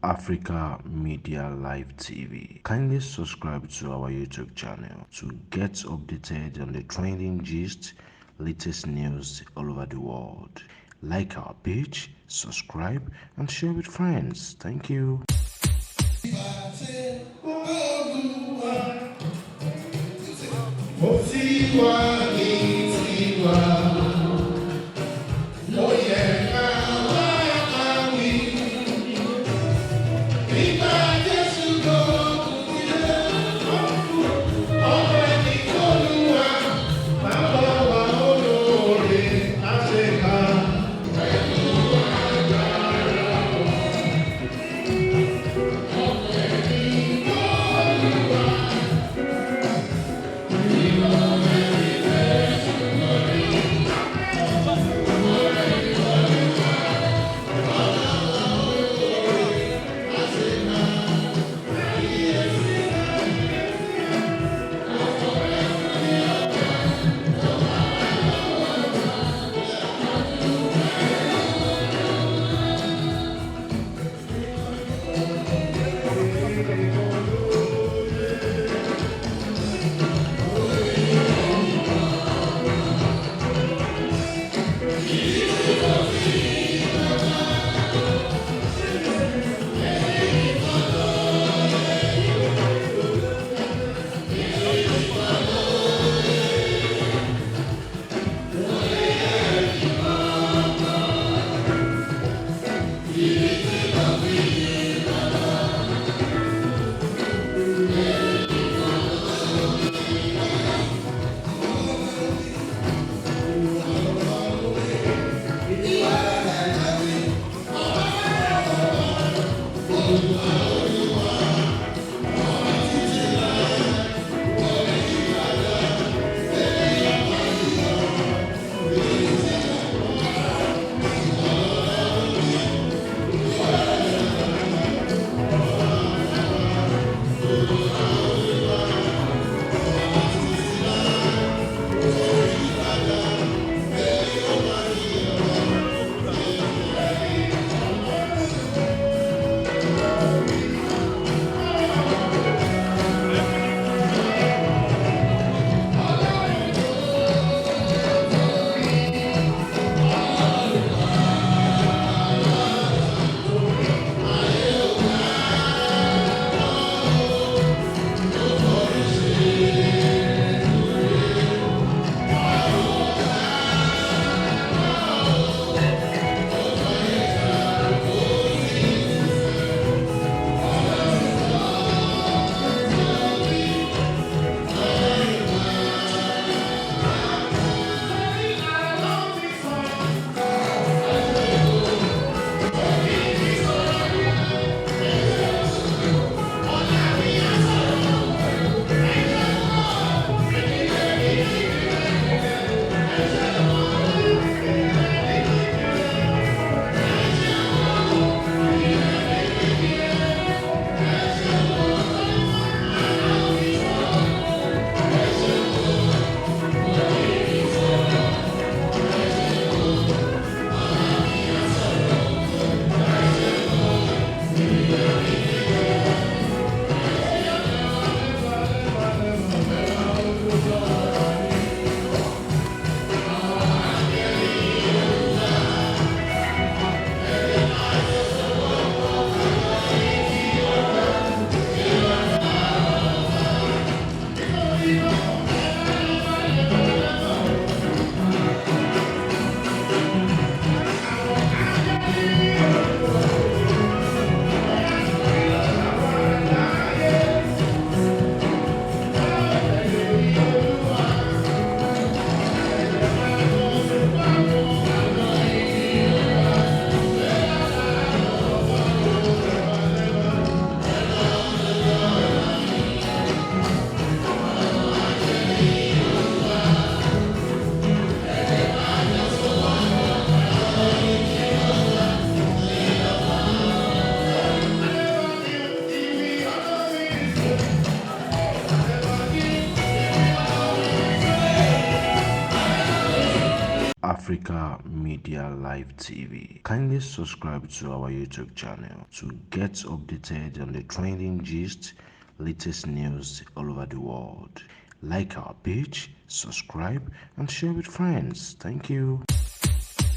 Africa Media Live TV. Kindly subscribe to our YouTube channel to get updated on the trending gist, latest news all over the world. Like our page, subscribe, and share with friends. Thank you. Africa Media Live TV. Kindly subscribe to our YouTube channel to get updated on the trending gist, latest news all over the world. Like our page, subscribe, and share with friends. Thank you.